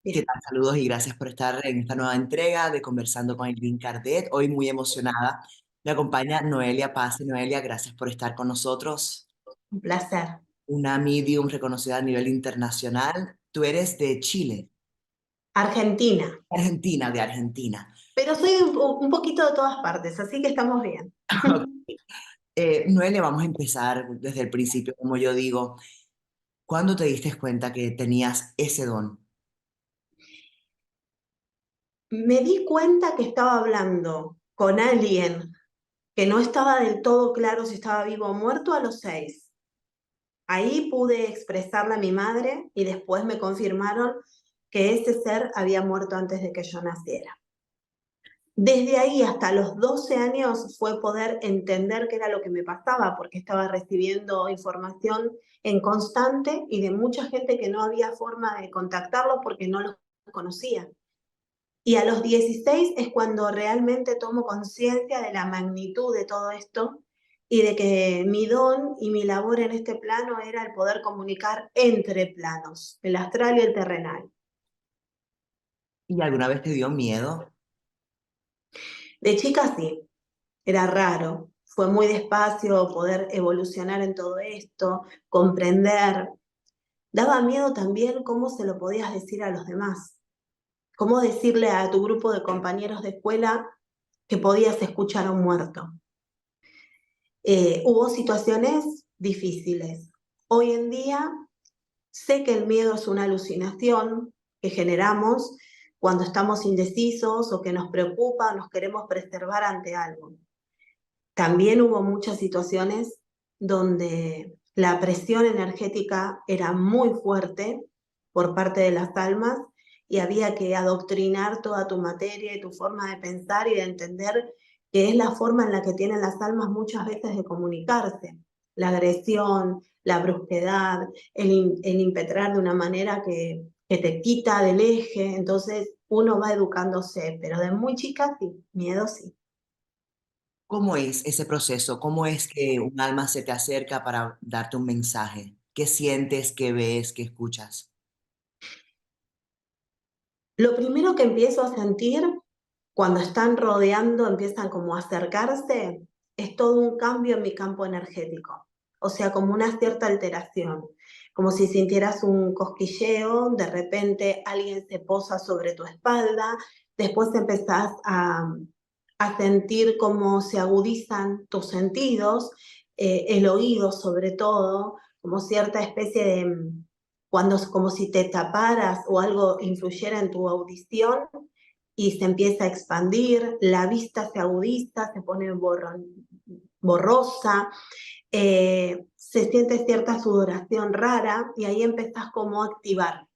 ¿Qué Bien. tal? Saludos y gracias por estar en esta nueva entrega de Conversando con el Green Cardet. Hoy muy emocionada. Me acompaña Noelia Paz. Noelia, gracias por estar con nosotros. Un placer. Una medium reconocida a nivel internacional. Tú eres de Chile, Argentina, Argentina, de Argentina. pero soy un poquito de todas partes, así que estamos bien. Noelia, vamos a empezar desde el principio, como yo digo. ¿Cuándo te diste cuenta que tenías ese don? Me di cuenta que estaba hablando con alguien que no estaba del todo claro si estaba vivo o muerto a los 6. Ahí pude expresarle a mi madre y después me confirmaron que ese ser había muerto antes de que yo naciera. Desde ahí hasta los 12 años fue poder entender qué era lo que me pasaba, porque estaba recibiendo información en constante y de mucha gente que no había forma de contactarlo porque no los conocía. Y a los 16 es cuando realmente tomo conciencia de la magnitud de todo esto y de que mi don y mi labor en este plano era el poder comunicar entre planos, el astral y el terrenal. ¿Y alguna vez te dio miedo? De chica sí, era raro. Fue muy despacio poder evolucionar en todo esto, comprender. Daba miedo también cómo se lo podías decir a los demás. Cómo decirle a tu grupo de compañeros de escuela que podías escuchar a un muerto. Hubo situaciones difíciles. Hoy en día sé que el miedo es una alucinación que generamos cuando estamos indecisos o que nos preocupa, nos queremos preservar ante algo. También hubo muchas situaciones donde la presión energética era muy fuerte por parte de las almas y había que adoctrinar toda tu materia y tu forma de pensar y de entender que es la forma en la que tienen las almas muchas veces de comunicarse. La agresión, la brusquedad, el impetrar de una manera que te quita del eje. Entonces uno va educándose, pero de muy chica sí, miedo sí. ¿Cómo es ese proceso? ¿Cómo es que un alma se te acerca para darte un mensaje? ¿Qué sientes, qué ves, qué escuchas? Lo primero que empiezo a sentir cuando están rodeando, empiezan como a acercarse, es todo un cambio en mi campo energético. O sea, como una cierta alteración, como si sintieras un cosquilleo, de repente alguien se posa sobre tu espalda, después empezás a sentir cómo se agudizan tus sentidos, el oído sobre todo, como cierta especie de, cuando como si te taparas o algo influyera en tu audición y se empieza a expandir, la vista se agudiza, se pone borrosa, se siente cierta sudoración rara y ahí empezás como a activar.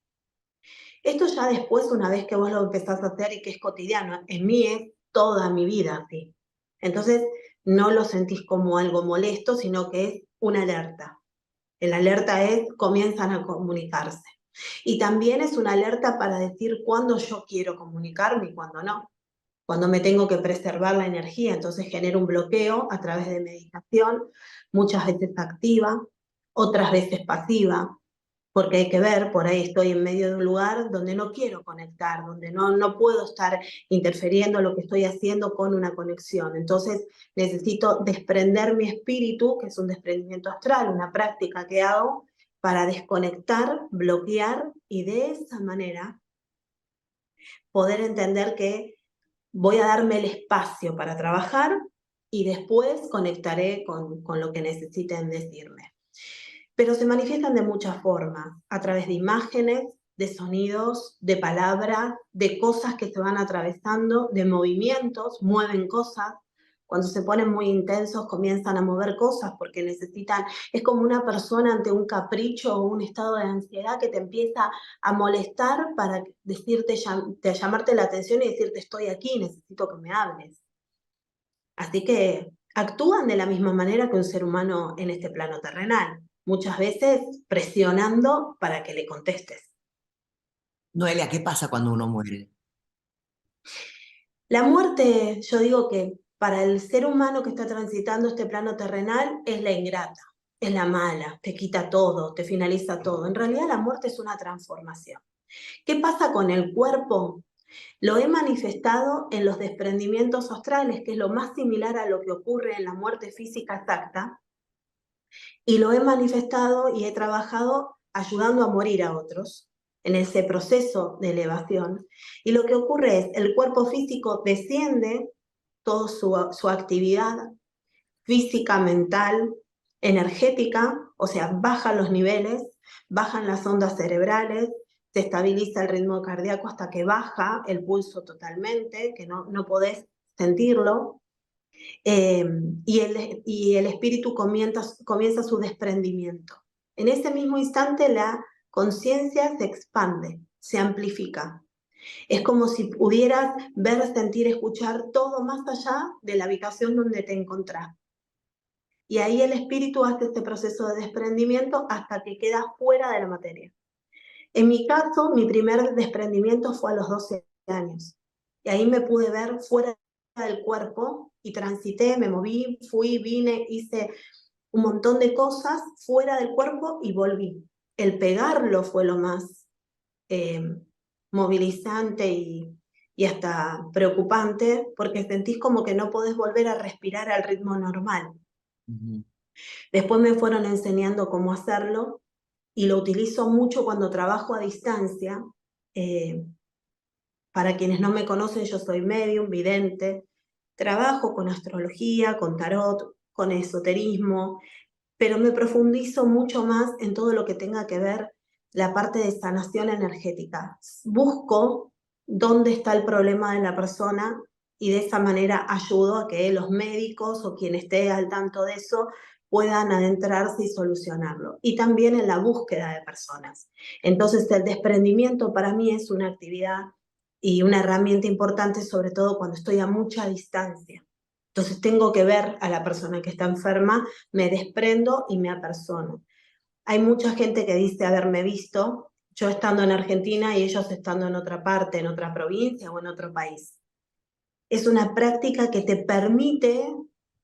Esto ya después, una vez que vos lo empezás a hacer y que es cotidiano, en mí es toda mi vida así. Entonces, no lo sentís como algo molesto, sino que es una alerta. El alerta es, comienzan a comunicarse. Y también es una alerta para decir cuándo yo quiero comunicarme y cuándo no. Cuando me tengo que preservar la energía, entonces genero un bloqueo a través de meditación, muchas veces activa, otras veces pasiva, porque hay que ver, por ahí estoy en medio de un lugar donde no quiero conectar, donde no puedo estar interfiriendo lo que estoy haciendo con una conexión. Entonces necesito desprender mi espíritu, que es un desprendimiento astral, una práctica que hago para desconectar, bloquear y de esa manera poder entender que voy a darme el espacio para trabajar y después conectaré con lo que necesiten decirme. Pero se manifiestan de muchas formas, a través de imágenes, de sonidos, de palabras, de cosas que se van atravesando, de movimientos, mueven cosas. Cuando se ponen muy intensos comienzan a mover cosas porque necesitan, es como una persona ante un capricho o un estado de ansiedad que te empieza a molestar para decirte, llamarte la atención y decirte estoy aquí, necesito que me hables. Así que actúan de la misma manera que un ser humano en este plano terrenal, muchas veces presionando para que le contestes. Noelia, ¿qué pasa cuando uno muere? La muerte, yo digo que para el ser humano que está transitando este plano terrenal es la ingrata, es la mala, te quita todo, te finaliza todo. En realidad la muerte es una transformación. ¿Qué pasa con el cuerpo? Lo he manifestado en los desprendimientos astrales, que es lo más similar a lo que ocurre en la muerte física exacta, y lo he manifestado y he trabajado ayudando a morir a otros en ese proceso de elevación. Y lo que ocurre es, el cuerpo físico desciende toda su actividad física, mental, energética, o sea, bajan los niveles, bajan las ondas cerebrales, se estabiliza el ritmo cardíaco hasta que baja el pulso totalmente, que no podés sentirlo, y el espíritu comienza su desprendimiento. En ese mismo instante la conciencia se expande, se amplifica. Es como si pudieras ver, sentir, escuchar todo más allá de la habitación donde te encontrás. Y ahí el espíritu hace este proceso de desprendimiento hasta que queda fuera de la materia. En mi caso, mi primer desprendimiento fue a los 12 años. Y ahí me pude ver fuera del cuerpo y transité, me moví, fui, vine, hice un montón de cosas fuera del cuerpo y volví. El pegarlo fue lo más eh, movilizante y hasta preocupante, porque sentís como que no podés volver a respirar al ritmo normal. Ujú. Después me fueron enseñando cómo hacerlo y lo utilizo mucho cuando trabajo a distancia. Eh, para quienes no me conocen, yo soy medium, vidente, trabajo con astrología, con tarot, con esoterismo, pero me profundizo mucho más en todo lo que tenga que ver la parte de sanación energética. Busco dónde está el problema de la persona y de esa manera ayudo a que los médicos o quien esté al tanto de eso puedan adentrarse y solucionarlo. Y también en la búsqueda de personas. Entonces el desprendimiento para mí es una actividad y una herramienta importante, sobre todo cuando estoy a mucha distancia. Entonces tengo que ver a la persona que está enferma, me desprendo y me apersono. Hay mucha gente que dice haberme visto, yo estando en Argentina y ellos estando en otra parte, en otra provincia o en otro país. Es una práctica que te permite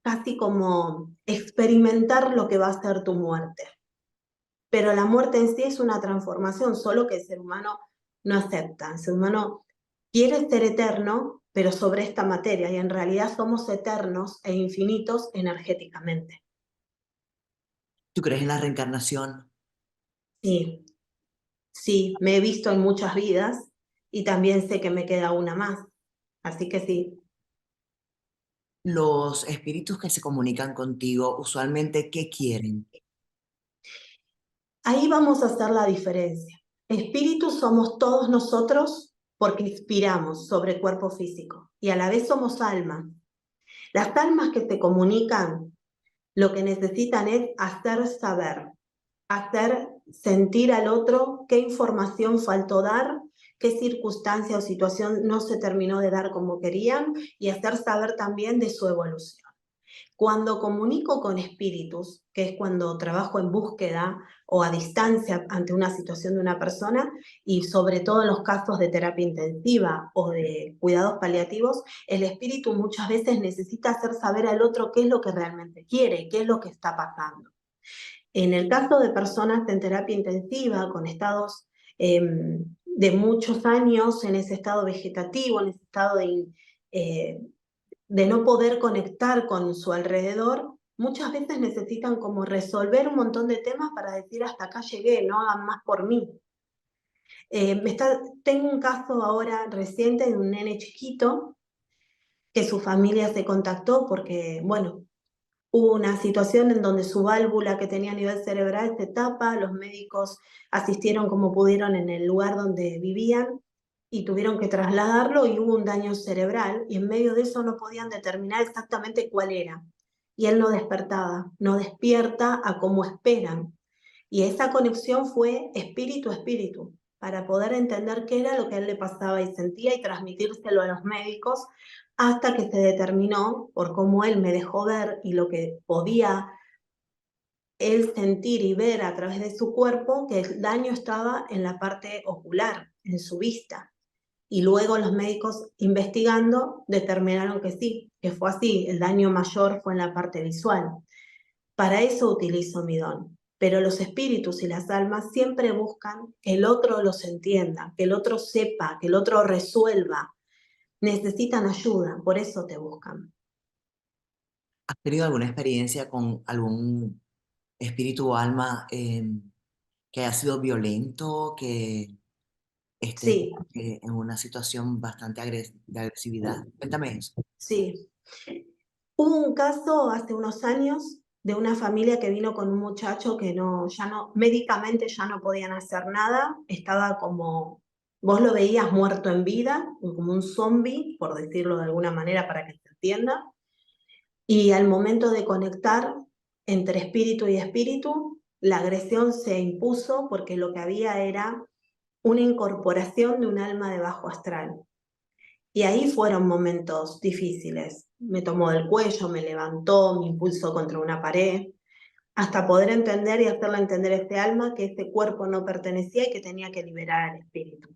casi como experimentar lo que va a ser tu muerte. Pero la muerte en sí es una transformación, solo que el ser humano no acepta. El ser humano quiere ser eterno, pero sobre esta materia, y en realidad somos eternos e infinitos energéticamente. ¿Tú crees en la reencarnación? Sí, sí, me he visto en muchas vidas y también sé que me queda una más, así que sí. Los espíritus que se comunican contigo, usualmente, ¿qué quieren? Ahí vamos a hacer la diferencia. Espíritus somos todos nosotros porque inspiramos sobre cuerpo físico y a la vez somos almas. Las almas que se comunican lo que necesitan es hacer saber, hacer sentir al otro qué información faltó dar, qué circunstancia o situación no se terminó de dar como querían y hacer saber también de su evolución. Cuando comunico con espíritus, que es cuando trabajo en búsqueda o a distancia ante una situación de una persona, y sobre todo en los casos de terapia intensiva o de cuidados paliativos, el espíritu muchas veces necesita hacer saber al otro qué es lo que realmente quiere, qué es lo que está pasando. En el caso de personas en terapia intensiva, con estados de muchos años en ese estado vegetativo, en ese estado eh, de no poder conectar con su alrededor, muchas veces necesitan como resolver un montón de temas para decir hasta acá llegué, no hagan más por mí. Tengo un caso ahora reciente de un nene chiquito que su familia se contactó porque, bueno, hubo una situación en donde su válvula que tenía a nivel cerebral se tapa, los médicos asistieron como pudieron en el lugar donde vivían y tuvieron que trasladarlo y hubo un daño cerebral y en medio de eso no podían determinar exactamente cuál era. Y él no despertaba, no despierta a como esperan. Y esa conexión fue espíritu a espíritu, para poder entender qué era lo que a él le pasaba y sentía y transmitírselo a los médicos hasta que se determinó, por cómo él me dejó ver y lo que podía él sentir y ver a través de su cuerpo, que el daño estaba en la parte ocular, en su vista. Y luego los médicos investigando determinaron que sí, que fue así, el daño mayor fue en la parte visual. Para eso utilizo mi don. pero los espíritus y las almas siempre buscan que el otro los entienda, que el otro sepa, que el otro resuelva. Necesitan ayuda, por eso te buscan. ¿Has tenido alguna experiencia con algún espíritu o alma que haya sido violento, que esté Sí, en una situación bastante de agresividad? Cuéntame eso. sí. Hubo un caso hace unos años de una familia que vino con un muchacho que ya no, médicamente ya no podían hacer nada, estaba como, vos lo veías muerto en vida, como un zombie, por decirlo de alguna manera para que se entienda, y al momento de conectar entre espíritu y espíritu, la agresión se impuso porque lo que había era una incorporación de un alma de bajo astral. Y ahí fueron momentos difíciles. Me tomó del cuello, me levantó, me impulsó contra una pared, hasta poder entender y hacerle entender a este alma que este cuerpo no pertenecía y que tenía que liberar al espíritu.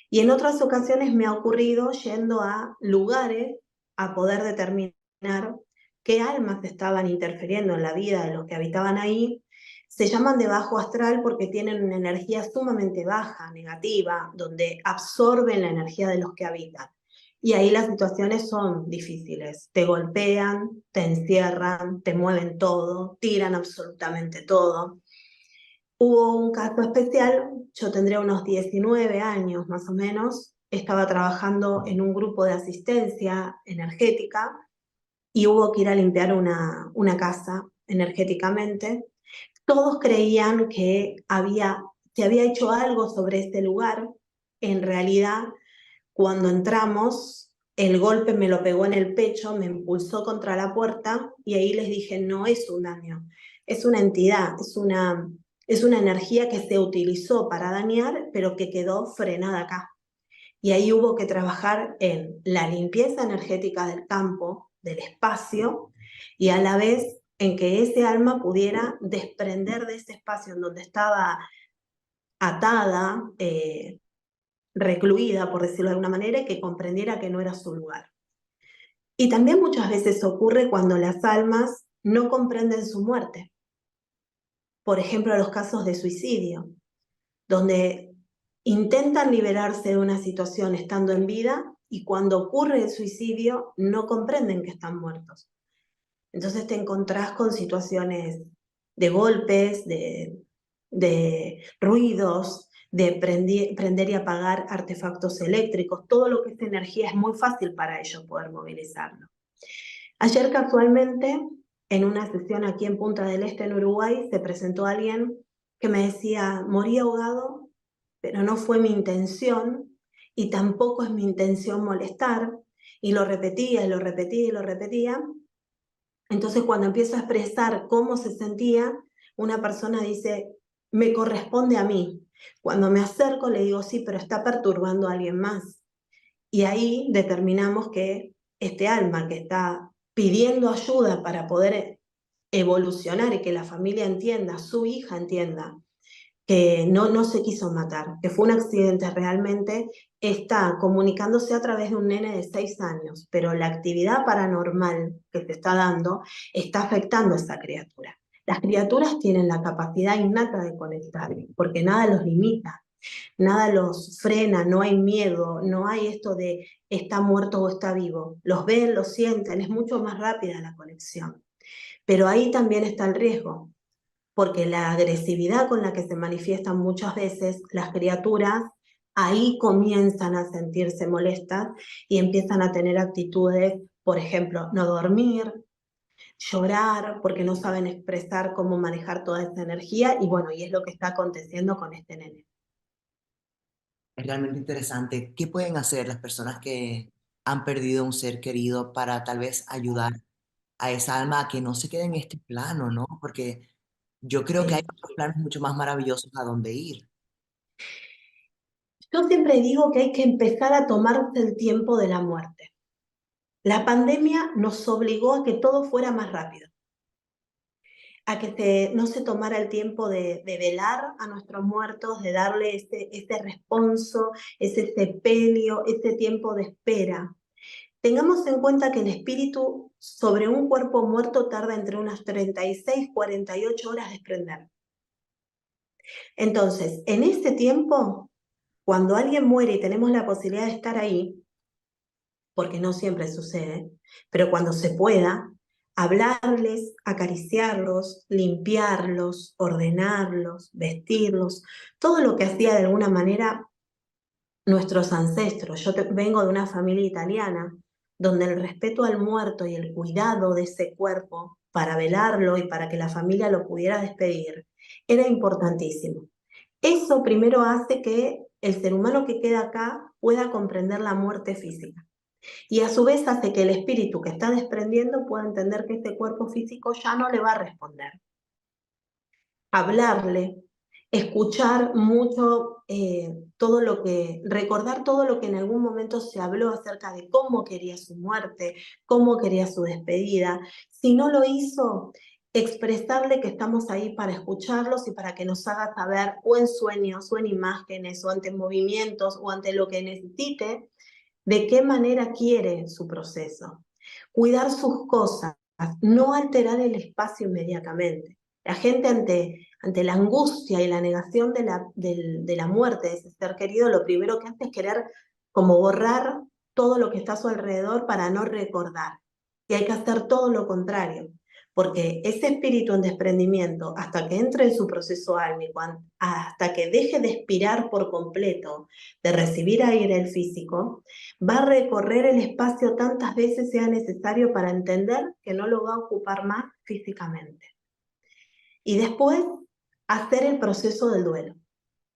Y en otras ocasiones me ha ocurrido yendo a lugares a poder determinar qué almas estaban interfiriendo en la vida de los que habitaban ahí. Se llaman de bajo astral porque tienen una energía sumamente baja, negativa, donde absorben la energía de los que habitan. Y ahí las situaciones son difíciles. Te golpean, te encierran, te mueven todo, tiran absolutamente todo. Hubo un caso especial, yo tendría unos 19 años más o menos, estaba trabajando en un grupo de asistencia energética y hubo que ir a limpiar una casa energéticamente. Todos creían que se había hecho algo sobre este lugar. En realidad, cuando entramos, el golpe me lo pegó en el pecho, me impulsó contra la puerta y ahí les dije, no es un daño, es una entidad, es una energía que se utilizó para dañar, pero que quedó frenada acá. Y ahí hubo que trabajar en la limpieza energética del campo, del espacio, y a la vez en que ese alma pudiera desprender de ese espacio en donde estaba atada, recluida, por decirlo de alguna manera, y que comprendiera que no era su lugar. Y también muchas veces ocurre cuando las almas no comprenden su muerte. Por ejemplo, los casos de suicidio, donde intentan liberarse de una situación estando en vida y cuando ocurre el suicidio no comprenden que están muertos. Entonces te encontrás con situaciones de golpes, de ruidos, de prender y apagar artefactos eléctricos. Todo lo que es energía es muy fácil para ellos poder movilizarlo. Ayer casualmente, en una sesión aquí en Punta del Este, en Uruguay, se presentó alguien que me decía, morí ahogado, pero no fue mi intención y tampoco es mi intención molestar. Y lo repetía y lo repetía y lo repetía. Entonces, cuando empiezo a expresar cómo se sentía, una persona dice, me corresponde a mí. Cuando me acerco le digo, sí, pero está perturbando a alguien más. Y ahí determinamos que este alma que está pidiendo ayuda para poder evolucionar y que la familia entienda, su hija entienda, que no se quiso matar, que fue un accidente realmente, está comunicándose a través de un nene de 6 años, pero la actividad paranormal que se está dando está afectando a esa criatura. Las criaturas tienen la capacidad innata de conectar, porque nada los limita, nada los frena, no hay miedo, no hay esto de está muerto o está vivo. Los ven, los sienten, es mucho más rápida la conexión. Pero ahí también está el riesgo, porque la agresividad con la que se manifiestan muchas veces las criaturas, ahí comienzan a sentirse molestas y empiezan a tener actitudes, por ejemplo, no dormir, llorar, porque no saben expresar cómo manejar toda esa energía, y bueno, y es lo que está aconteciendo con este nene. Es realmente interesante. ¿Qué pueden hacer las personas que han perdido un ser querido para tal vez ayudar a esa alma a que no se quede en este plano, ¿no? Porque yo creo que hay Sí. otros planos mucho más maravillosos a donde ir. Yo siempre digo que hay que empezar a tomarse el tiempo de la muerte. La pandemia nos obligó a que todo fuera más rápido, a que no se tomara el tiempo de velar a nuestros muertos, de darle ese responso, ese sepelio, ese tiempo de espera. Tengamos en cuenta que el espíritu sobre un cuerpo muerto tarda entre unas 36 y 48 horas desprender. Entonces, en este tiempo, cuando alguien muere y tenemos la posibilidad de estar ahí, porque no siempre sucede, pero cuando se pueda, hablarles, acariciarlos, limpiarlos, ordenarlos, vestirlos, todo lo que hacía de alguna manera nuestros ancestros. Vengo de una familia italiana donde el respeto al muerto y el cuidado de ese cuerpo para velarlo y para que la familia lo pudiera despedir era importantísimo. Eso primero hace que el ser humano que queda acá pueda comprender la muerte física. Y a su vez hace que el espíritu que está desprendiendo pueda entender que este cuerpo físico ya no le va a responder. Hablarle, escuchar mucho recordar todo lo que en algún momento se habló acerca de cómo quería su muerte, cómo quería su despedida. Si no lo hizo, expresarle que estamos ahí para escucharlos y para que nos haga saber o en sueños o en imágenes o ante movimientos o ante lo que necesite, de qué manera quiere su proceso. Cuidar sus cosas, no alterar el espacio inmediatamente. La gente ante la angustia y la negación de la muerte de ese ser querido, lo primero que hace es querer como borrar todo lo que está a su alrededor para no recordar. Y hay que hacer todo lo contrario, porque ese espíritu en desprendimiento, hasta que entre en su proceso álmico, hasta que deje de expirar por completo, de recibir aire el físico, va a recorrer el espacio tantas veces sea necesario para entender que no lo va a ocupar más físicamente. Y después, hacer el proceso del duelo.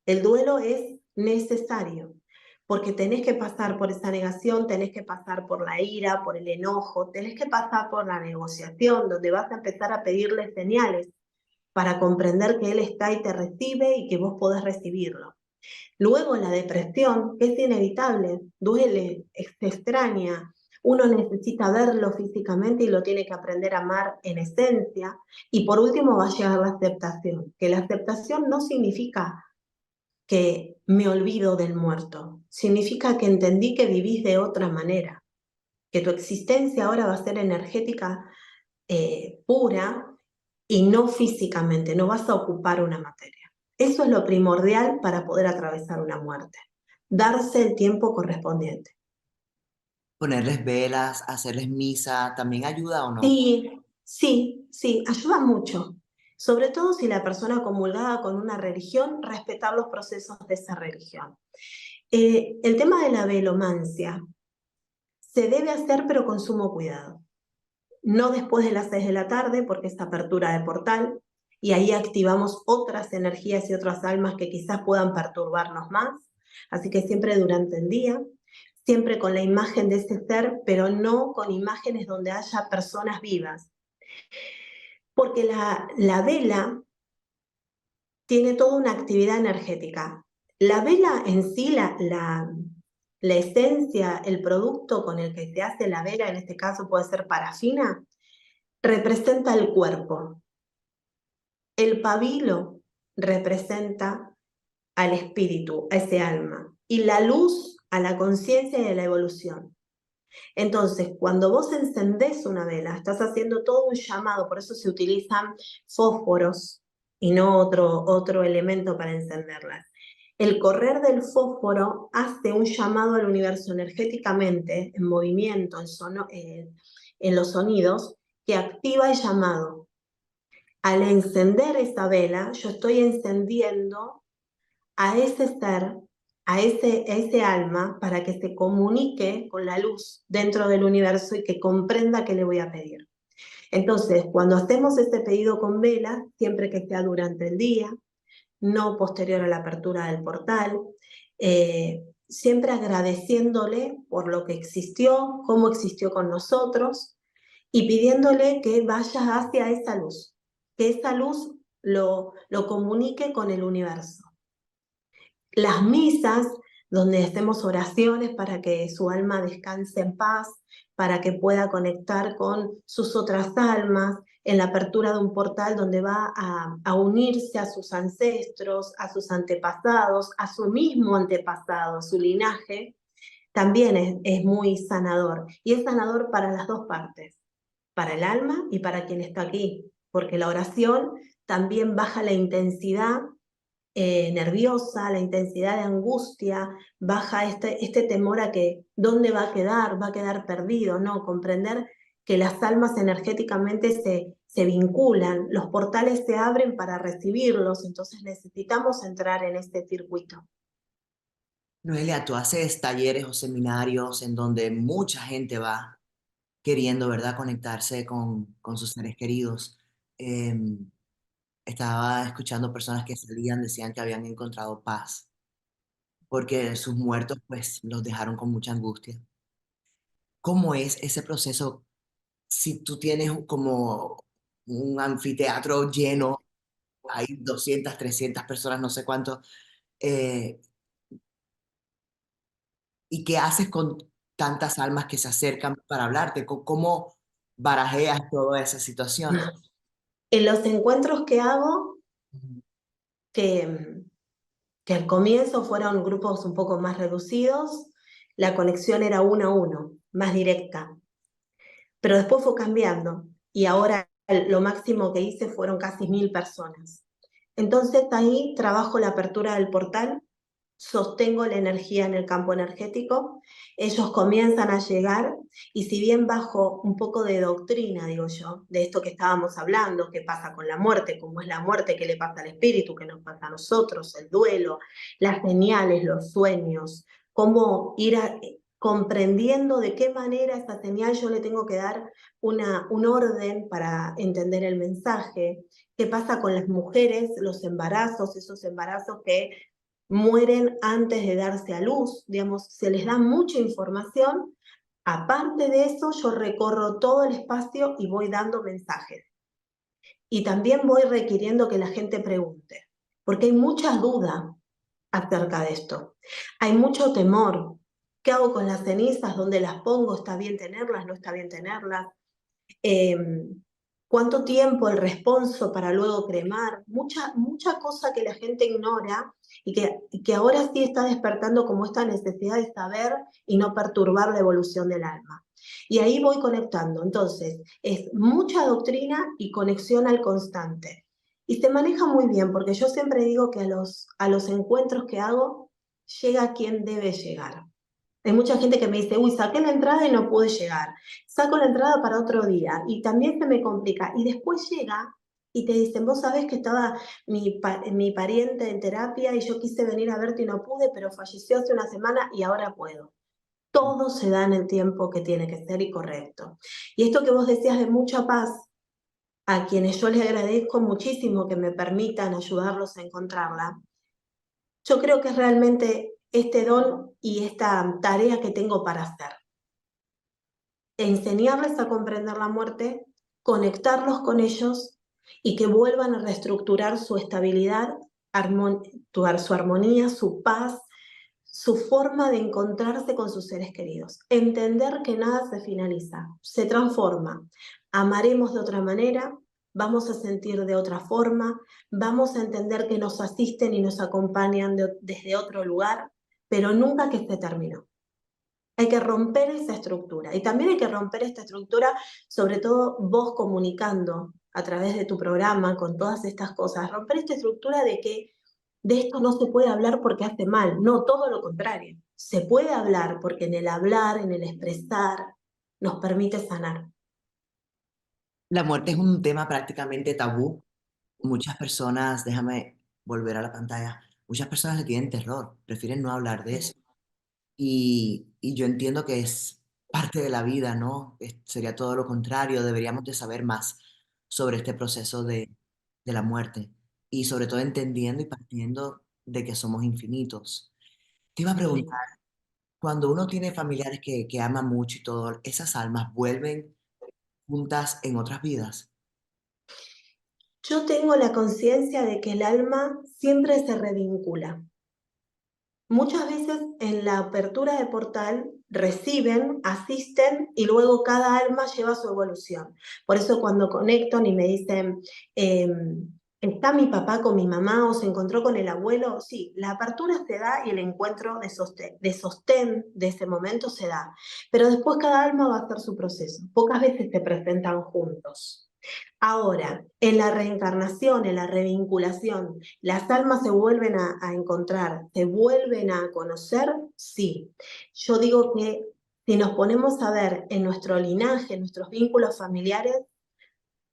El duelo es necesario, porque tenés que pasar por esa negación, tenés que pasar por la ira, por el enojo, tenés que pasar por la negociación, donde vas a empezar a pedirle señales para comprender que él está y te recibe y que vos podés recibirlo. Luego la depresión, que es inevitable, duele, se extraña, uno necesita verlo físicamente y lo tiene que aprender a amar en esencia. Y por último va a llegar la aceptación, que la aceptación no significa que me olvido del muerto, significa que entendí que vivís de otra manera, que tu existencia ahora va a ser energética pura y no físicamente, no vas a ocupar una materia. Eso es lo primordial para poder atravesar una muerte, darse el tiempo correspondiente. Ponerles velas, hacerles misa, ¿también ayuda o no? Sí, sí, sí, ayuda mucho. Sobre todo si la persona comulgada con una religión, respetar los procesos de esa religión. El tema de la velomancia se debe hacer pero con sumo cuidado. No después de las 6 de la tarde, porque es apertura de portal, y ahí activamos otras energías y otras almas que quizás puedan perturbarnos más. Así que siempre durante el día, siempre con la imagen de ese ser, pero no con imágenes donde haya personas vivas. Porque la vela tiene toda una actividad energética. La vela en sí, la esencia, el producto con el que se hace la vela, en este caso puede ser parafina, representa el cuerpo. El pabilo representa al espíritu, a ese alma, y la luz a la conciencia y a la evolución. Entonces, cuando vos encendés una vela, estás haciendo todo un llamado, por eso se utilizan fósforos y no otro elemento para encenderlas. El correr del fósforo hace un llamado al universo energéticamente, en movimiento, en los sonidos, que activa el llamado. Al encender esa vela, yo estoy encendiendo a ese ser, a ese alma, para que se comunique con la luz dentro del universo y que comprenda qué le voy a pedir. Entonces, cuando hacemos ese pedido con vela, siempre que sea durante el día, no posterior a la apertura del portal, siempre agradeciéndole por lo que existió, cómo existió con nosotros, y pidiéndole que vaya hacia esa luz, que esa luz lo comunique con el universo. Las misas, donde hacemos oraciones para que su alma descanse en paz, para que pueda conectar con sus otras almas, en la apertura de un portal donde va a unirse a sus ancestros, a sus antepasados, a su mismo antepasado, a su linaje, también es muy sanador. Y es sanador para las dos partes, para el alma y para quien está aquí, porque la oración también baja la intensidad nerviosa, la intensidad de angustia, baja este temor a que dónde va a quedar perdido, ¿no? Comprender que las almas energéticamente se vinculan, los portales se abren para recibirlos, entonces necesitamos entrar en este circuito. Noelia, tú haces talleres o seminarios en donde mucha gente va queriendo, ¿verdad?, conectarse con sus seres queridos. Em, Estaba escuchando personas que salían, decían que habían encontrado paz, porque sus muertos, pues, los dejaron con mucha angustia. ¿Cómo es ese proceso si tú tienes como un anfiteatro lleno, hay 200, 300 personas, no sé cuánto, eh, y qué haces con tantas almas que se acercan para hablarte? ¿Cómo barajeas toda esa situación? En los encuentros que hago, Ujú. que, que al comienzo fueron grupos un poco más reducidos, la conexión era uno a uno, más directa. Pero después fue cambiando y ahora lo máximo que hice fueron casi 1000 personas. Entonces ahí trabajo la apertura del portal, sostengo la energía en el campo energético, ellos comienzan a llegar y si bien bajo un poco de doctrina, digo yo, de esto que estábamos hablando, qué pasa con la muerte, cómo es la muerte, qué le pasa al espíritu, qué nos pasa a nosotros, el duelo, las señales, los sueños, cómo ir comprendiendo de qué manera esa señal yo le tengo que dar un orden para entender el mensaje, qué pasa con las mujeres, los embarazos, esos embarazos que mueren antes de darse a luz, digamos, se les da mucha información. Aparte de eso, yo recorro todo el espacio y voy dando mensajes. Y también voy requiriendo que la gente pregunte, porque hay mucha duda acerca de esto. Hay mucho temor. ¿Qué hago con las cenizas? ¿Dónde las pongo? ¿Está bien tenerlas? ¿No está bien tenerlas? eh, cuánto tiempo el responso para luego cremar, mucha cosa que la gente ignora y que ahora sí está despertando como esta necesidad de saber y no perturbar la evolución del alma. Y ahí voy conectando. Entonces, es mucha doctrina y conexión al constante. Y se maneja muy bien, porque yo siempre digo que a los encuentros que hago llega quien debe llegar. Hay mucha gente que me dice, uy, saqué la entrada y no pude llegar. Saco la entrada para otro día y también se me complica. Y después llega y te dicen, vos sabés que estaba mi pariente en terapia y yo quise venir a verte y no pude, pero falleció hace una semana y ahora puedo. Todo se da en el tiempo que tiene que ser y correcto. Y esto que vos decías de mucha paz, a quienes yo les agradezco muchísimo que me permitan ayudarlos a encontrarla, yo creo que es realmente este don y esta tarea que tengo para hacer. Enseñarles a comprender la muerte, conectarlos con ellos y que vuelvan a reestructurar su estabilidad, su armonía, su paz, su forma de encontrarse con sus seres queridos. Entender que nada se finaliza, se transforma. Amaremos de otra manera, vamos a sentir de otra forma, vamos a entender que nos asisten y nos acompañan desde otro lugar, pero nunca que se terminó. Hay que romper esa estructura. Y también hay que romper esta estructura, sobre todo vos comunicando a través de tu programa con todas estas cosas, romper esta estructura de que de esto no se puede hablar porque hace mal. No, todo lo contrario. Se puede hablar porque en el hablar, en el expresar, nos permite sanar. La muerte es un tema prácticamente tabú. Muchas personas, déjame volver a la pantalla, muchas personas le tienen terror, prefieren no hablar de eso. Y yo entiendo que es parte de la vida, ¿no? Sería todo lo contrario, deberíamos de saber más sobre este proceso de la muerte y sobre todo entendiendo y partiendo de que somos infinitos. Te iba a preguntar, Sí. cuando uno tiene familiares que aman mucho y todo, ¿esas almas vuelven juntas en otras vidas? Yo tengo la conciencia de que el alma siempre se revincula. Muchas veces en la apertura de portal reciben, asisten y luego cada alma lleva su evolución. Por eso cuando conectan y me dicen, ¿Está mi papá con mi mamá o se encontró con el abuelo? Sí, la apertura se da y el encuentro de sostén de ese momento se da. Pero después cada alma va a hacer su proceso. Pocas veces se presentan juntos. Ahora, en la reencarnación, en la revinculación, ¿las almas se vuelven a encontrar, se vuelven a conocer? Sí. Yo digo que si nos ponemos a ver en nuestro linaje, en nuestros vínculos familiares,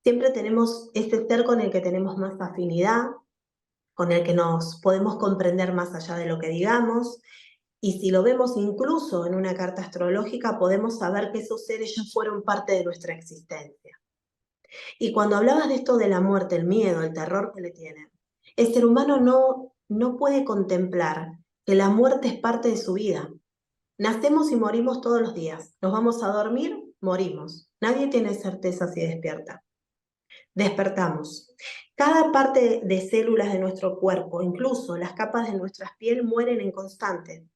siempre tenemos ese ser con el que tenemos más afinidad, con el que nos podemos comprender más allá de lo que digamos, y si lo vemos incluso en una carta astrológica, podemos saber que esos seres ya fueron parte de nuestra existencia. Y cuando hablabas de esto de la muerte, el miedo, el terror que le tienen, el ser humano no puede contemplar que la muerte es parte de su vida. Nacemos y morimos todos los días. Nos vamos a dormir, morimos. Nadie tiene certeza si despierta. Despertamos. Cada parte de células de nuestro cuerpo, incluso las capas de nuestra piel, mueren en constante.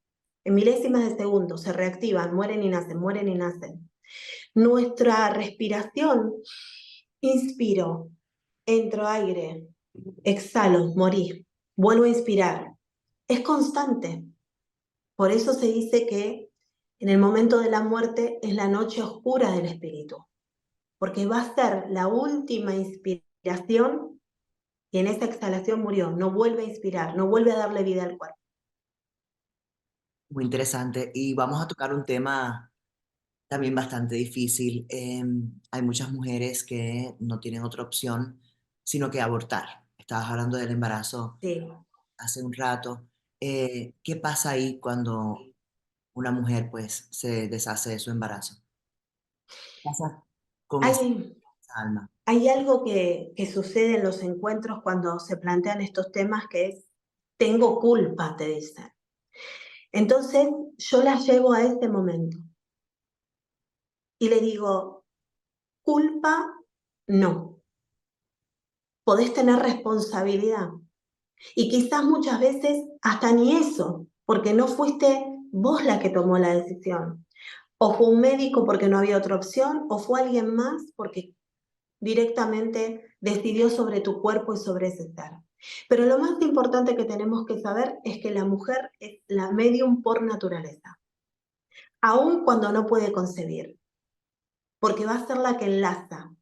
En milésimas de segundo se reactivan, mueren y nacen, mueren y nacen. Nuestra respiración, inspiro, entro aire, exhalo, morí, vuelvo a inspirar. Es constante. Por eso se dice que en el momento de la muerte es la noche oscura del espíritu, porque va a ser la última inspiración y en esa exhalación murió, no vuelve a inspirar, no vuelve a darle vida al cuerpo. Muy interesante. Y vamos a tocar un tema también bastante difícil. Hay muchas mujeres que no tienen otra opción sino que abortar. Estabas hablando del embarazo Sí. hace un rato. ¿Qué pasa ahí cuando una mujer pues se deshace de su embarazo? ¿Qué pasa con esa Hay, alma? hay algo que sucede en los encuentros cuando se plantean estos temas que es, tengo culpa, te dicen. Entonces yo las llevo a ese momento y le digo, culpa no, podés tener responsabilidad. Y quizás muchas veces hasta ni eso, porque no fuiste vos la que tomó la decisión. O fue un médico porque no había otra opción, o fue alguien más porque directamente decidió sobre tu cuerpo y sobre ese ser. Pero lo más importante que tenemos que saber es que la mujer es la medium por naturaleza, aun cuando no puede concebir, porque va a ser la que enlaza.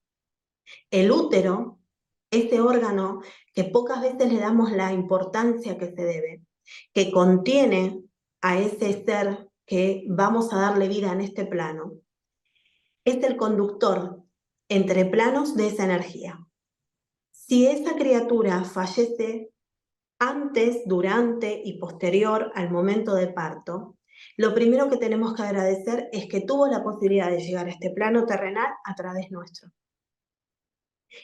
El útero, ese órgano que pocas veces le damos la importancia que se debe, que contiene a ese ser que vamos a darle vida en este plano, es el conductor entre planos de esa energía. Si esa criatura fallece antes, durante y posterior al momento de parto, lo primero que tenemos que agradecer es que tuvo la posibilidad de llegar a este plano terrenal a través nuestro.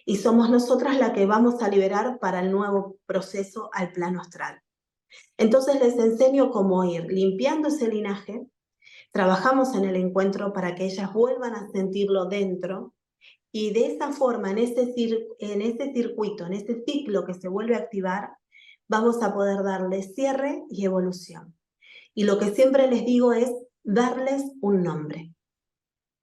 Y somos nosotras la que vamos a liberar para el nuevo proceso al plano astral. Entonces les enseño cómo ir limpiando ese linaje, trabajamos en el encuentro para que ellas vuelvan a sentirlo dentro y de esa forma, en ese circuito, en ese ciclo que se vuelve a activar, vamos a poder darle cierre y evolución. Y lo que siempre les digo es darles un nombre,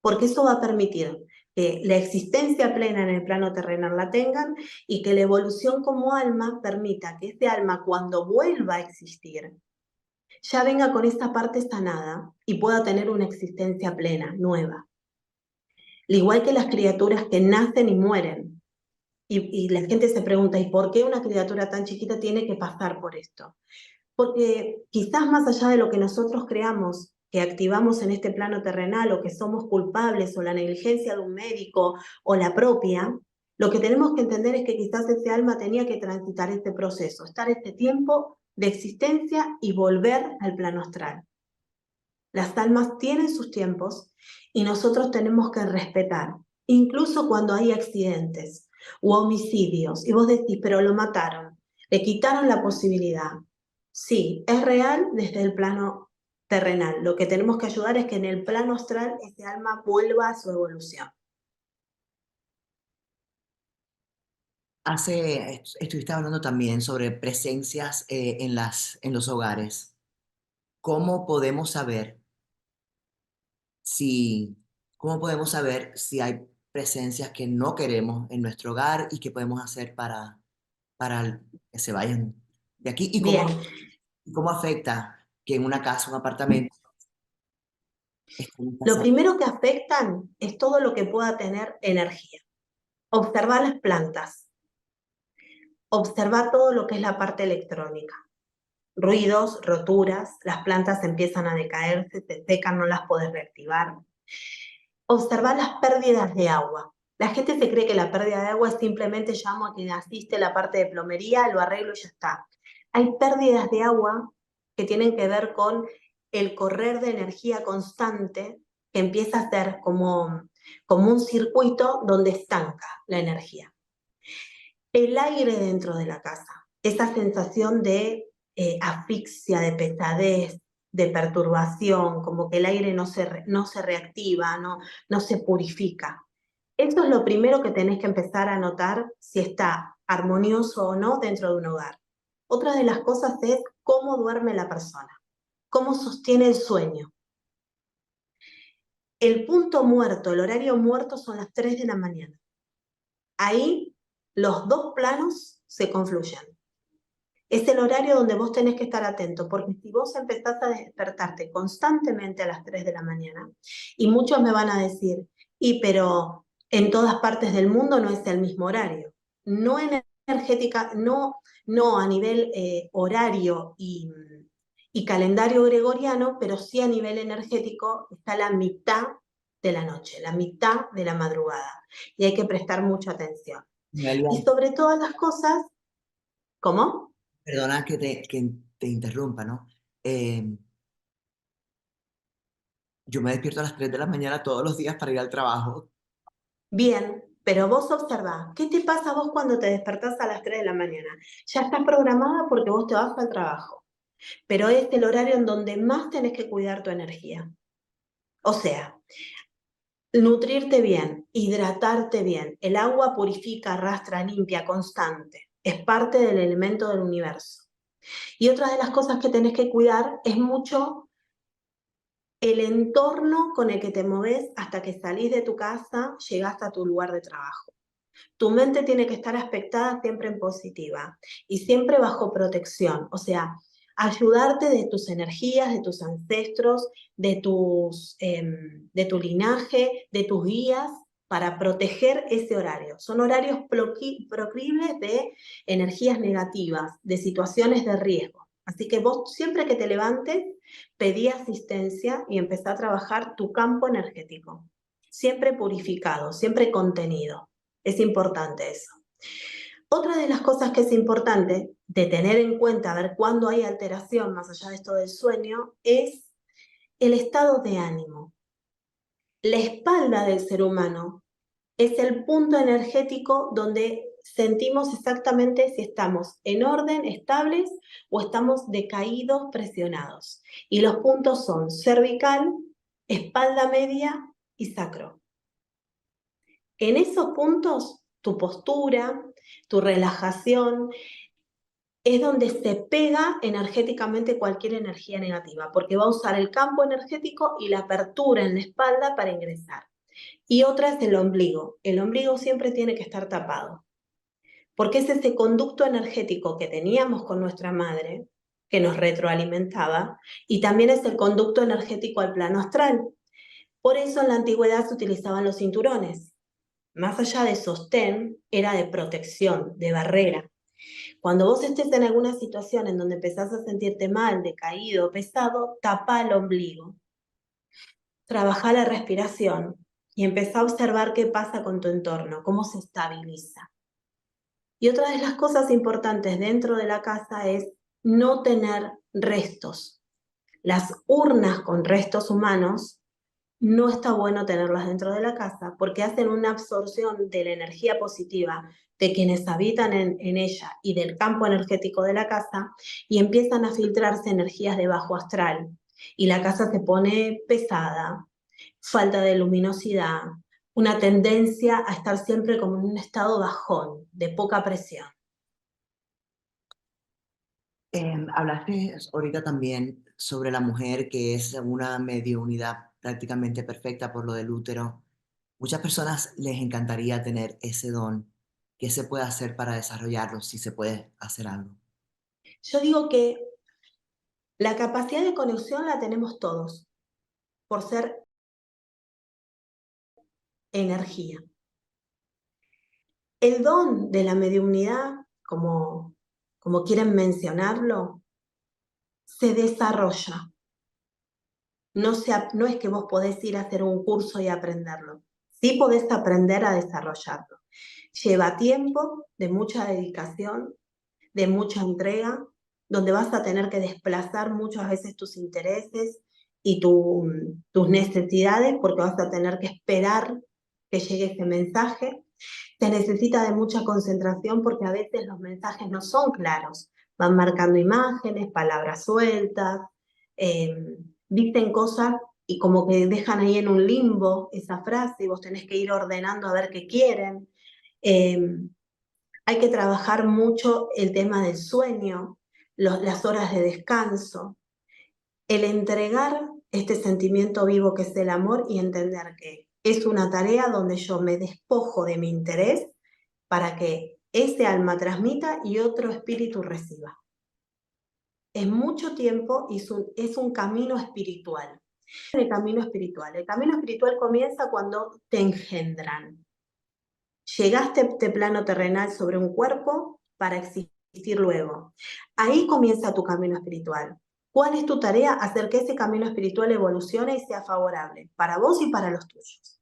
porque eso va a permitir que la existencia plena en el plano terrenal la tengan y que la evolución como alma permita que ese alma cuando vuelva a existir ya venga con esta parte sanada y pueda tener una existencia plena, nueva. Al igual que las criaturas que nacen y mueren. Y la gente se pregunta, ¿y por qué una criatura tan chiquita tiene que pasar por esto? Porque quizás más allá de lo que nosotros creamos, que activamos en este plano terrenal o que somos culpables o la negligencia de un médico o la propia, lo que tenemos que entender es que quizás ese alma tenía que transitar este proceso, estar este tiempo de existencia y volver al plano astral. Las almas tienen sus tiempos y nosotros tenemos que respetar, incluso cuando hay accidentes u homicidios. Y vos decís, pero lo mataron, le quitaron la posibilidad. Sí, es real desde el plano terrenal. Lo que tenemos que ayudar es que en el plano astral ese alma vuelva a su evolución. Estuviste hablando también sobre presencias en los hogares. ¿Cómo podemos saber si, cómo podemos saber si hay presencias que no queremos en nuestro hogar y qué podemos hacer que se vayan de aquí. Bien, Y cómo afecta que en una casa, un apartamento, estén lo pasando? primero que afectan es todo lo que pueda tener energía. Observar las plantas, observar todo lo que es la parte electrónica. Ruidos, roturas, las plantas empiezan a decaerse, se secan, no las puedes reactivar. Observar las pérdidas de agua. La gente se cree que la pérdida de agua es simplemente llamo a quien asiste la parte de plomería, lo arreglo y ya está. Hay pérdidas de agua que tienen que ver con el correr de energía constante que empieza a ser como un circuito donde estanca la energía. El aire dentro de la casa, esa sensación de asfixia, de pesadez, de perturbación, como que el aire no se reactiva, no se purifica. Eso es lo primero que tenés que empezar a notar si está armonioso o no dentro de un hogar. Otra de las cosas es cómo duerme la persona, cómo sostiene el sueño. El punto muerto, el horario muerto son las 3 de la mañana. Ahí los dos planos se confluyen. Es el horario donde vos tenés que estar atento, porque si vos empezás a despertarte constantemente a las 3 de la mañana, y muchos me van a decir, y pero en todas partes del mundo no es el mismo horario. No energética, no a nivel horario y calendario gregoriano, pero sí a nivel energético está la mitad de la noche, la mitad de la madrugada. Y hay que prestar mucha atención. Noelia, Y sobre todas las cosas, ¿cómo? perdona que te interrumpa, ¿no? Eh, yo me despierto a las 3 de la mañana todos los días para ir al trabajo. Bien, pero vos observá, ¿qué te pasa vos cuando te despertás a las 3 de la mañana? Ya estás programada porque vos te vas al trabajo, pero es el horario en donde más tenés que cuidar tu energía. O sea, nutrirte bien, hidratarte bien. El agua purifica, arrastra, limpia, constante. Es parte del elemento del universo. Y otra de las cosas que tenés que cuidar es mucho el entorno con el que te moves hasta que salís de tu casa, llegás a tu lugar de trabajo. Tu mente tiene que estar aspectada siempre en positiva y siempre bajo protección, o sea, ayudarte de tus energías, de tus ancestros, de tu linaje, de tus guías, para proteger ese horario. Son horarios proclives de energías negativas, de situaciones de riesgo. Así que vos siempre que te levantes, pedí asistencia y empezá a trabajar tu campo energético. Siempre purificado, siempre contenido. Es importante eso. Otra de las cosas que es importante de tener en cuenta, a ver cuándo hay alteración, más allá de esto del sueño, es el estado de ánimo. La espalda del ser humano es el punto energético donde sentimos exactamente si estamos en orden, estables o estamos decaídos, presionados. Y los puntos son cervical, espalda media y sacro. En esos puntos, tu postura, tu relajación, es donde se pega energéticamente cualquier energía negativa, porque va a usar el campo energético y la apertura en la espalda para ingresar. Y otra es el ombligo. El ombligo siempre tiene que estar tapado, porque es ese conducto energético que teníamos con nuestra madre, que nos retroalimentaba, y también es el conducto energético al plano astral. Por eso en la antigüedad se utilizaban los cinturones. Más allá de sostén, era de protección, de barrera. Cuando vos estés en alguna situación en donde empezás a sentirte mal, decaído, pesado, tapa el ombligo. Trabaja la respiración y empezá a observar qué pasa con tu entorno, cómo se estabiliza. Y otra de las cosas importantes dentro de la casa es no tener restos. Las urnas con restos humanos no está bueno tenerlas dentro de la casa porque hacen una absorción de la energía positiva de quienes habitan en ella y del campo energético de la casa y empiezan a filtrarse energías de bajo astral y la casa se pone pesada, falta de luminosidad, una tendencia a estar siempre como en un estado bajón, de poca presión. Hablaste ahorita también sobre la mujer que es una medio unidad prácticamente perfecta por lo del útero. Muchas personas les encantaría tener ese don, ¿Qué se puede hacer para desarrollarlo, si se puede hacer algo? Yo digo que la capacidad de conexión la tenemos todos, por ser energía. El don de la mediumnidad, como quieren mencionarlo, se desarrolla. No es que vos podés ir a hacer un curso y aprenderlo. Sí podés aprender a desarrollarlo. Lleva tiempo, de mucha dedicación, de mucha entrega, donde vas a tener que desplazar muchas veces tus intereses y tus necesidades, porque vas a tener que esperar que llegue ese mensaje. Se necesita de mucha concentración porque a veces los mensajes no son claros. Van marcando imágenes, palabras sueltas, eh, dicen cosas y como que dejan ahí en un limbo esa frase y vos tenés que ir ordenando a ver qué quieren. Eh, Hay que trabajar mucho el tema del sueño, las horas de descanso, el entregar este sentimiento vivo que es el amor y entender que es una tarea donde yo me despojo de mi interés para que ese alma transmita y otro espíritu reciba. Es mucho tiempo y es un camino espiritual. El camino espiritual comienza cuando te engendran. Llegaste a este plano terrenal sobre un cuerpo para existir luego. Ahí comienza tu camino espiritual. ¿Cuál es tu tarea? Hacer que ese camino espiritual evolucione y sea favorable para vos y para los tuyos.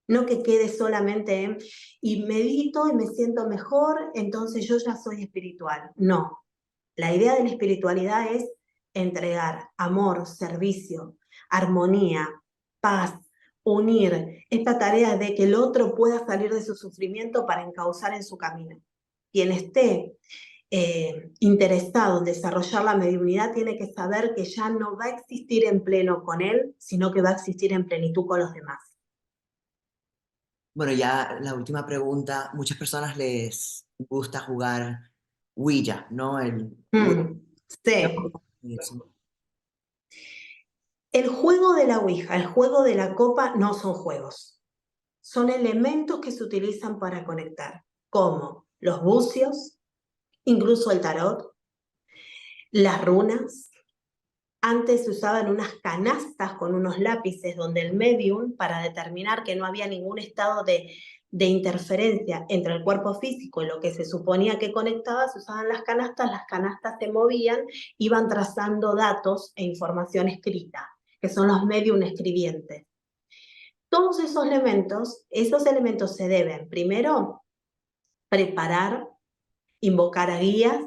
No que quede solamente en, y medito y me siento mejor, entonces yo ya soy espiritual. No. La idea de la espiritualidad es entregar amor, servicio, armonía, paz, unir esta tarea de que el otro pueda salir de su sufrimiento para encauzar en su camino. Quien esté interesado en desarrollar la mediunidad tiene que saber que ya no va a existir en pleno con él, sino que va a existir en plenitud con los demás. Bueno, ya la última pregunta. Muchas personas les gusta jugar Ouija, ¿no? ¿Qué Sí. podemos hacer eso? El juego de la Ouija, el juego de la copa no son juegos. Son elementos que se utilizan para conectar, como los bucios, incluso el tarot, las runas. Antes se usaban unas canastas con unos lápices donde el medium, para determinar que no había ningún estado de interferencia entre el cuerpo físico y lo que se suponía que conectaba, se usaban las canastas se movían, iban trazando datos e información escrita, que son los medium escribientes. Todos esos elementos se deben primero preparar, invocar a guías,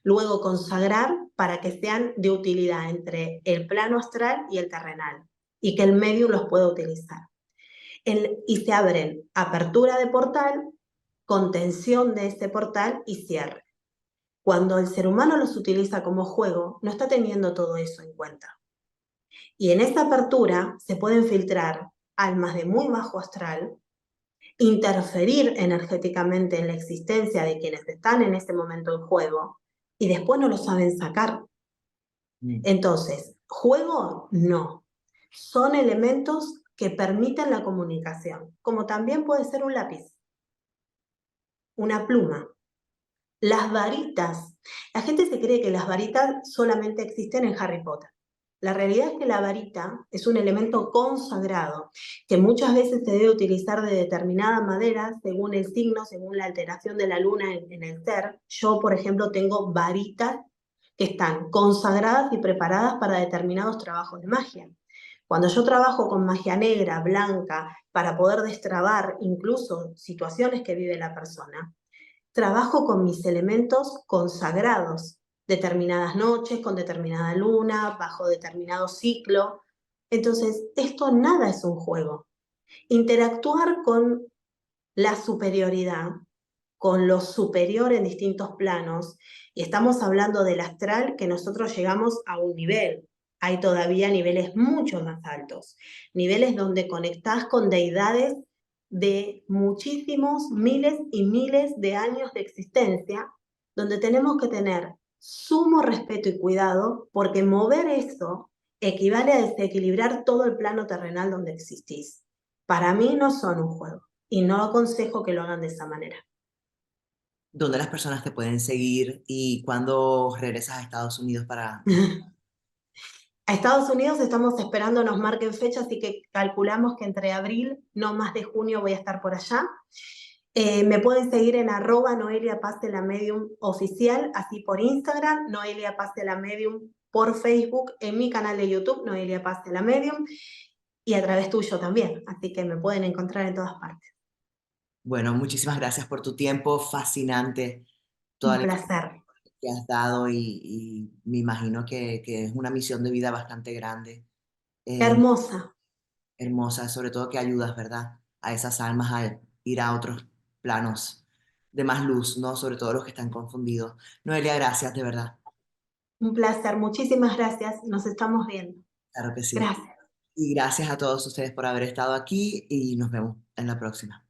luego consagrar para que sean de utilidad entre el plano astral y el terrenal y que el medium los pueda utilizar. Y se abren apertura de portal, contención de ese portal y cierre. Cuando el ser humano los utiliza como juego, no está teniendo todo eso en cuenta. Y en esa apertura se pueden filtrar almas de muy bajo astral, interferir energéticamente en la existencia de quienes están en ese momento en juego y después no lo saben sacar. Mm. Entonces, juego no. Son elementos que permiten la comunicación, como también puede ser un lápiz, una pluma, las varitas. La gente se cree que las varitas solamente existen en Harry Potter. La realidad es que la varita es un elemento consagrado que muchas veces se debe utilizar de determinada madera según el signo, según la alteración de la luna en el ser. Yo, por ejemplo, tengo varitas que están consagradas y preparadas para determinados trabajos de magia. Cuando yo trabajo con magia negra, blanca, para poder destrabar incluso situaciones que vive la persona, trabajo con mis elementos consagrados, determinadas noches, con determinada luna, bajo determinado ciclo. Entonces, esto nada es un juego. Interactuar con la superioridad, con lo superior en distintos planos, y estamos hablando del astral que nosotros llegamos a un nivel. Hay todavía niveles mucho más altos, niveles donde conectás con deidades de muchísimos miles y miles de años de existencia, donde tenemos que tener sumo respeto y cuidado, porque mover eso equivale a desequilibrar todo el plano terrenal donde existís. Para mí no son un juego y no aconsejo que lo hagan de esa manera. dónde las personas te pueden seguir y cuándo regresas a Estados Unidos para... A Estados Unidos estamos esperando nos marquen fecha, así que calculamos que entre abril, no más de junio, voy a estar por allá. Me pueden seguir en @Noelia Paz de la Medium oficial, así por Instagram, Noelia Paz de la Medium por Facebook, en mi canal de YouTube, Noelia Paz de la Medium, y a través tuyo también, así que me pueden encontrar en todas partes. Bueno, muchísimas gracias por tu tiempo, fascinante toda Un la información placer. que has dado y me imagino que es una misión de vida bastante grande, eh, Hermosa. hermosa, sobre todo que ayudas, ¿verdad? A esas almas a ir a otros planos de más luz, ¿no? Sobre todo los que están confundidos. Noelia, gracias, de verdad. Un placer. Muchísimas gracias. Nos estamos viendo. Claro que sí. Gracias. Y gracias a todos ustedes por haber estado aquí y nos vemos en la próxima.